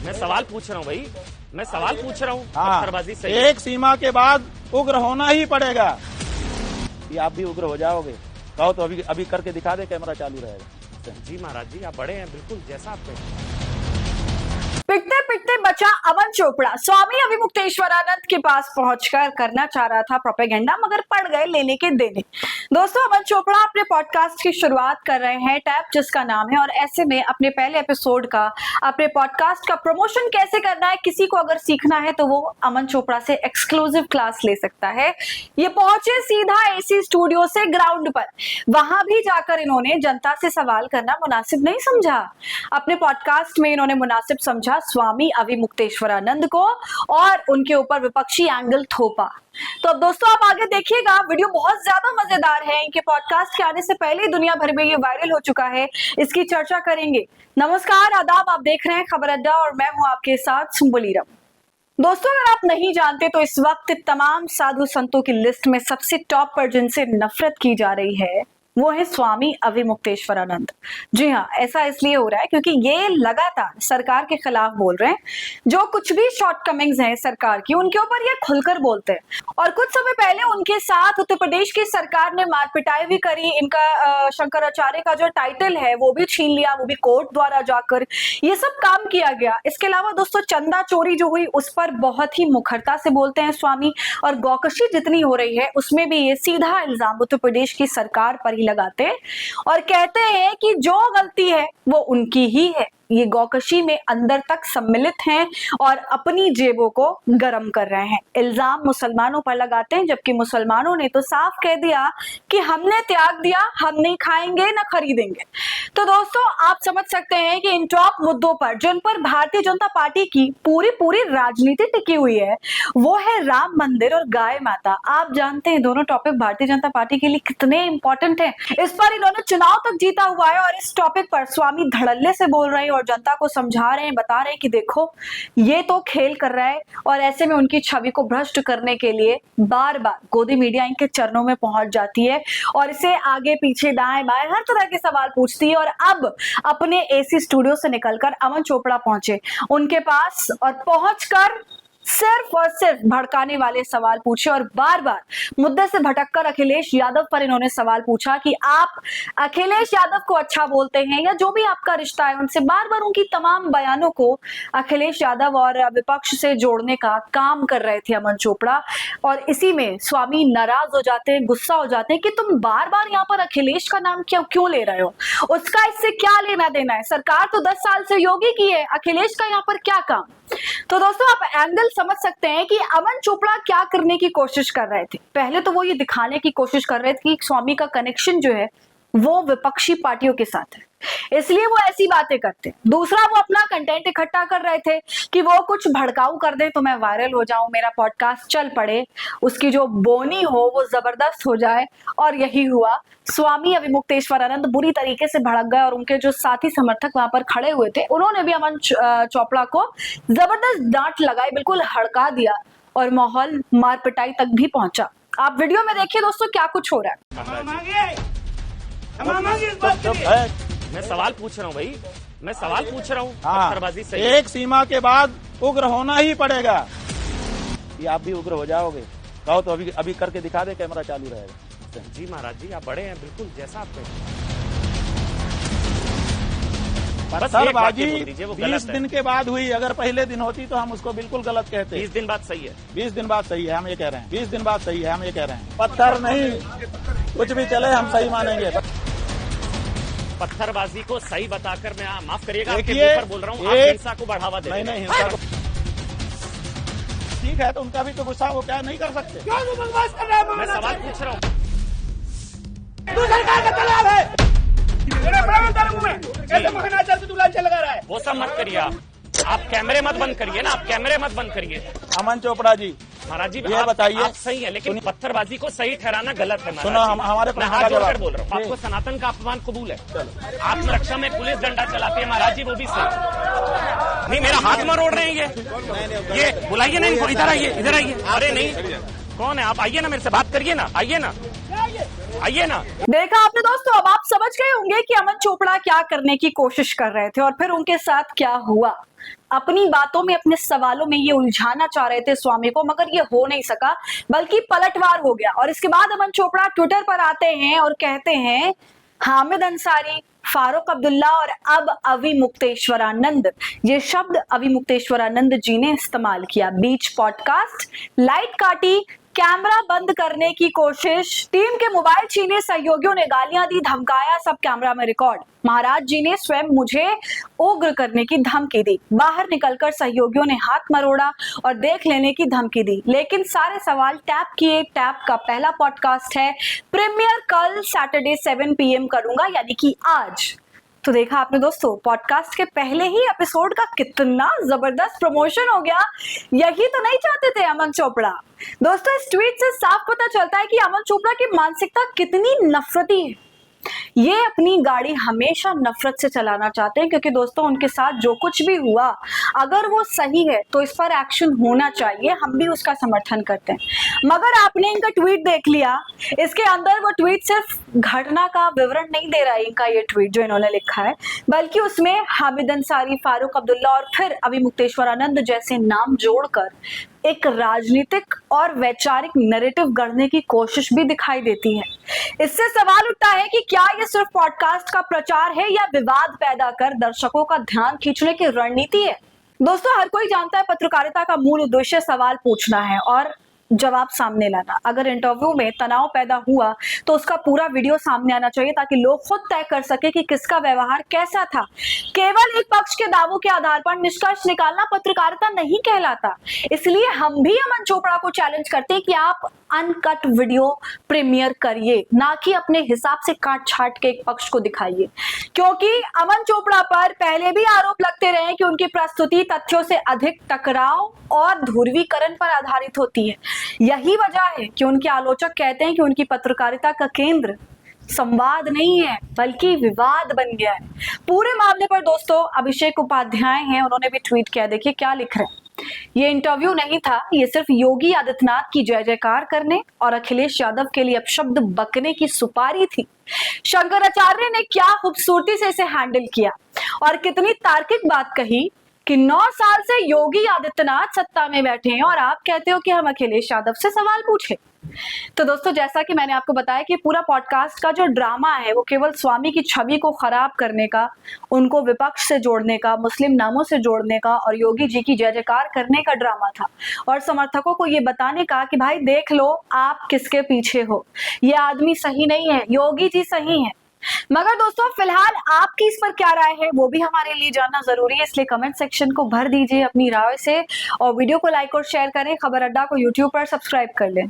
मैं सवाल पूछ रहा हूँ भाई, मैं सवाल पूछ रहा हूँ। पत्थरबाजी सही एक सीमा के बाद उग्र होना ही पड़ेगा। कि आप भी उग्र हो जाओगे, कहो तो अभी करके दिखा दे, कैमरा चालू रहेगा। जी महाराज जी, आप बड़े हैं, बिल्कुल जैसा आप कहें। पिटते पिटते बचा अमन चोपड़ा। स्वामी अविमुक्तेश्वरानंद के पास पहुंचकर करना चाह रहा था प्रोपेगेंडा, मगर पड़ गए लेने के देने। दोस्तों, अमन चोपड़ा अपने पॉडकास्ट की शुरुआत कर रहे हैं, टैप जिसका नाम है, और ऐसे में अपने पहले एपिसोड का, अपने पॉडकास्ट का प्रमोशन कैसे करना है, किसी को अगर सीखना है तो वो अमन चोपड़ा से एक्सक्लूसिव क्लास ले सकता है। ये पहुंचे सीधा एसी स्टूडियो से ग्राउंड पर। वहां भी जाकर इन्होंने जनता से सवाल करना मुनासिब नहीं समझा। अपने पॉडकास्ट में इन्होंने मुनासिब समझा स्वामी अविमुक्तेश्वरानंद को और उनके ऊपर विपक्षी एंगल थोपा। तो अब दोस्तों आप आगे देखिएगा, वीडियो बहुत ज्यादा मजेदार है। इनके पॉडकास्ट के आने से पहले ही दुनिया भर में ये वायरल हो चुका है, इसकी चर्चा करेंगे। नमस्कार, आदाब, आप देख रहे हैं खबर अड्डा और मैं हूं आपके साथ सुम्बुलीरम। दोस्तों, अगर आप नहीं जानते तो इस वक्त तमाम साधु संतों की लिस्ट में सबसे टॉप पर जिनसे नफरत की जा रही है वो है स्वामी अविमुक्तेश्वरानंद। जी हाँ, ऐसा इसलिए हो रहा है क्योंकि ये लगातार सरकार के खिलाफ बोल रहे हैं। जो कुछ भी शॉर्टकमिंग्स हैं सरकार की, उनके ऊपर ये खुलकर बोलते हैं। और कुछ समय पहले उनके साथ उत्तर प्रदेश की सरकार ने मारपिटाई भी करी। इनका शंकराचार्य का जो टाइटल है वो भी छीन लिया, वो भी कोर्ट द्वारा जाकर। ये सब काम किया गया। इसके अलावा दोस्तों, चंदा चोरी जो हुई उस पर बहुत ही मुखरता से बोलते हैं स्वामी। और गौकशी जितनी हो रही है उसमें भी ये सीधा इल्जाम उत्तर प्रदेश की सरकार पर लगाते और कहते हैं कि जो गलती है वो उनकी ही है। ये गौकशी में अंदर तक सम्मिलित हैं और अपनी जेबों को गर्म कर रहे हैं। इल्जाम मुसलमानों पर लगाते हैं, जबकि मुसलमानों ने तो साफ कह दिया कि हमने त्याग दिया, हम नहीं खाएंगे ना खरीदेंगे। तो दोस्तों, आप समझ सकते हैं कि इन टॉप मुद्दों पर, जिन पर भारतीय जनता पार्टी की पूरी राजनीति टिकी हुई है, वो है राम मंदिर और गाय माता। आप जानते हैं दोनों टॉपिक भारतीय जनता पार्टी के लिए कितने इंपॉर्टेंट हैं। इस पर इन्होंने चुनाव तक जीता हुआ है और इस टॉपिक पर स्वामी धड़ल्ले से बोल रहे हैं और जनता को समझा रहे हैं, बता रहे हैं कि देखो ये तो खेल कर रहा है। और ऐसे में उनकी छवि को भ्रष्ट करने के लिए बार बार गोदी मीडिया इनके चरणों में पहुंच जाती है और इसे आगे पीछे दाएं बाएं हर तरह के सवाल पूछती है। और अब अपने एसी स्टूडियो से निकलकर अमन चोपड़ा पहुंचे उनके पास और पहुंचकर सिर्फ और सिर्फ भड़काने वाले सवाल पूछे और बार बार मुद्दे से भटककर अखिलेश यादव पर इन्होंने सवाल पूछा कि आप अखिलेश यादव को अच्छा बोलते हैं या जो भी आपका रिश्ता है उनसे। बार बार उनकी तमाम बयानों को अखिलेश यादव और विपक्ष से जोड़ने का काम कर रहे थे अमन चोपड़ा। और इसी में स्वामी नाराज हो जाते हैं, गुस्सा हो जाते हैं कि तुम बार बार यहाँ पर अखिलेश का नाम क्यों ले रहे हो, उसका इससे क्या लेना देना है, सरकार तो 10 साल से योगी की है, अखिलेश का यहाँ पर क्या काम। तो दोस्तों, आप एंगल समझ सकते हैं कि अमन चोपड़ा क्या करने की कोशिश कर रहे थे। पहले तो वो ये दिखाने की कोशिश कर रहे थे कि स्वामी का कनेक्शन जो है वो विपक्षी पार्टियों के साथ है, इसलिए वो ऐसी बातें करते हैं। दूसरा, वो अपना कंटेंट इकट्ठा कर रहे थे कि वो कुछ भड़काऊ कर दे तो मैं वायरल हो जाऊं, मेरा पॉडकास्ट चल पड़े, उसकी जो बोनी हो वो जबरदस्त हो जाए। और यही हुआ। स्वामी अविमुक्तेश्वरानंद बुरी तरीके से भड़क गए और उनके जो साथी समर्थक वहां पर खड़े हुए थे उन्होंने भी अमन चोपड़ा को जबरदस्त डांट लगाई, बिल्कुल हड़का दिया और माहौल मार पिटाई तक भी पहुंचा। आप वीडियो में देखिए दोस्तों क्या कुछ हो रहा है। मैं सवाल पूछ रहा हूँ भाई, मैं सवाल पूछ रहा हूँ। पत्थरबाजी सही एक सीमा के बाद उग्र होना ही पड़ेगा। कि आप भी उग्र हो जाओगे, कहो तो अभी करके दिखा दे, कैमरा चालू रहेगा। जी महाराज जी, आप बड़े हैं, बिल्कुल जैसा आप कहें। पत्थरबाजी 20 दिन के बाद हुई, अगर पहले दिन होती तो हम उसको बिल्कुल गलत कहते। 20 दिन बाद सही है, 20 दिन बाद सही है, हम ये कह रहे हैं। 20 दिन बाद सही है, हम ये कह रहे हैं। पत्थर नहीं, कुछ भी चले हम सही मानेंगे। पत्थरबाजी को सही बताकर मैं माफ करिएगा आपके मुंह पर बोल रहा हूँ, आप हिंसा को बढ़ावा दे रहे हैं। नहीं, हिंसा को ठीक है तो उनका भी तो गुस्सा वो क्या नहीं कर सकते। क्यों बकवास कर रहा है? मैं सवाल पूछ रहा हूँ। तू सरकार का तालाब है, लगा रहा है, वो सब मत करिए। आप कैमरे मत बंद करिए ना, आप कैमरे मत बंद करिए। अमन चोपड़ा जी, महाराज जी ये बताइए, आप सही है लेकिन पत्थरबाजी को सही ठहराना गलत है। सुनो, हमारे मैं हाथ जोड़कर बोल रहा हूँ, आपको सनातन का अपमान कबूल है। आप रक्षा में पुलिस डंडा चलाते हैं महाराज जी, वो भी सही नहीं। मेरा हाथ मरोड़ रहे हैं ये बुलाइए ना इनको, इधर आइए, इधर आइए। अरे नहीं, कौन है आप? आइए ना, मेरे से बात करिए ना, आइए ना, आइए ना। देखा आपने दोस्तों, अब आप समझ गए होंगे कि अमन चोपड़ा क्या करने की कोशिश कर रहे थे और फिर उनके साथ क्या हुआ। अपनी बातों में, अपने सवालों में ये उलझाना चाह रहे थे स्वामी को, मगर ये हो नहीं सका, बल्कि पलटवार हो गया। और इसके बाद अमन चोपड़ा ट्विटर पर आते हैं और कहते हैं, हामिद अंसारी, फारूक अब्दुल्ला और अब अवी मुक्तेश्वरानंद, ये शब्द अवी मुक्तेश्वरानंद जी ने इस्तेमाल किया। बीच पॉडकास्ट, लाइट काटी, कैमरा बंद करने की कोशिश, टीम के मोबाइल छीने, सहयोगियों ने गालियां दी, धमकाया, सब कैमरा में रिकॉर्ड। महाराज जी ने स्वयं मुझे उग्र करने की धमकी दी, बाहर निकलकर सहयोगियों ने हाथ मरोड़ा और देख लेने की धमकी दी। लेकिन सारे सवाल टैप किए। टैप का पहला पॉडकास्ट है, प्रीमियर कल सैटरडे 7 PM करूंगा, यानी कि आज। तो देखा आपने दोस्तों, पॉडकास्ट के पहले ही एपिसोड का कितना जबरदस्त प्रमोशन हो गया। यही तो नहीं चाहते थे अमन चोपड़ा। दोस्तों, इस ट्वीट से साफ पता चलता है कि अमन चोपड़ा की मानसिकता कितनी नफरती है। ये अपनी गाड़ी हमेशा नफरत से चलाना चाहते हैं, क्योंकि दोस्तों उनके साथ जो कुछ भी हुआ, अगर वो सही है तो इस पर एक्शन होना चाहिए, हम भी उसका समर्थन करते हैं। मगर आपने इनका ट्वीट देख लिया, इसके अंदर वो ट्वीट सिर्फ घटना का विवरण नहीं दे रहा है, इनका ये ट्वीट जो इन्होंने लिखा है, बल्कि उसमें हामिद अंसारी, फारूक अब्दुल्ला और फिर अवी मुक्तेश्वरानंद जैसे नाम जोड़कर एक राजनीतिक और वैचारिक नैरेटिव गढ़ने की कोशिश भी दिखाई देती है। इससे सवाल उठता है कि क्या ये सिर्फ पॉडकास्ट का प्रचार है या विवाद पैदा कर दर्शकों का ध्यान खींचने की रणनीति है। दोस्तों, हर कोई जानता है पत्रकारिता का मूल उद्देश्य सवाल पूछना है और जवाब सामने लाना। अगर इंटरव्यू में तनाव पैदा हुआ तो उसका पूरा वीडियो सामने आना चाहिए, ताकि लोग खुद तय कर सके कि किसका व्यवहार कैसा था। केवल एक पक्ष के दावों के आधार पर निष्कर्ष निकालना पत्रकारिता नहीं कहलाता। इसलिए हम भी अमन चोपड़ा को चैलेंज करते हैं कि आप अनकट वीडियो प्रीमियर करिए, ना कि अपने हिसाब से काट छाट के एक पक्ष को दिखाइए। क्योंकि अमन चोपड़ा पर पहले भी आरोप लगते रहे कि उनकी प्रस्तुति तथ्यों से अधिक टकराव और ध्रुवीकरण पर आधारित होती है। यही वजह है कि उनके आलोचक कहते हैं कि उनकी पत्रकारिता का केंद्र संवाद नहीं है, बल्कि विवाद बन गया है। पूरे मामले पर दोस्तों अभिषेक उपाध्याय हैं, उन्होंने भी ट्वीट किया। देखिए क्या लिख रहे हैं। ये इंटरव्यू नहीं था, ये सिर्फ योगी आदित्यनाथ की जय जयकार करने और अखिलेश यादव के लिए अपशब्द बकने की सुपारी थी। शंकराचार्य ने क्या खूबसूरती से इसे हैंडल किया और कितनी तार्किक बात कही कि 9 साल से योगी आदित्यनाथ सत्ता में बैठे हैं और आप कहते हो कि हम अखिलेश यादव से सवाल पूछे। तो दोस्तों, जैसा कि मैंने आपको बताया कि पूरा पॉडकास्ट का जो ड्रामा है वो केवल स्वामी की छवि को खराब करने का, उनको विपक्ष से जोड़ने का, मुस्लिम नामों से जोड़ने का और योगी जी की जय जयकार करने का ड्रामा था, और समर्थकों को ये बताने का कि भाई देख लो आप किसके पीछे हो, ये आदमी सही नहीं है, योगी जी सही है। मगर दोस्तों, फिलहाल आपकी इस पर क्या राय है वो भी हमारे लिए जानना जरूरी है, इसलिए कमेंट सेक्शन को भर दीजिए अपनी राय से और वीडियो को लाइक और शेयर करें। खबर अड्डा को यूट्यूब पर सब्सक्राइब कर लें।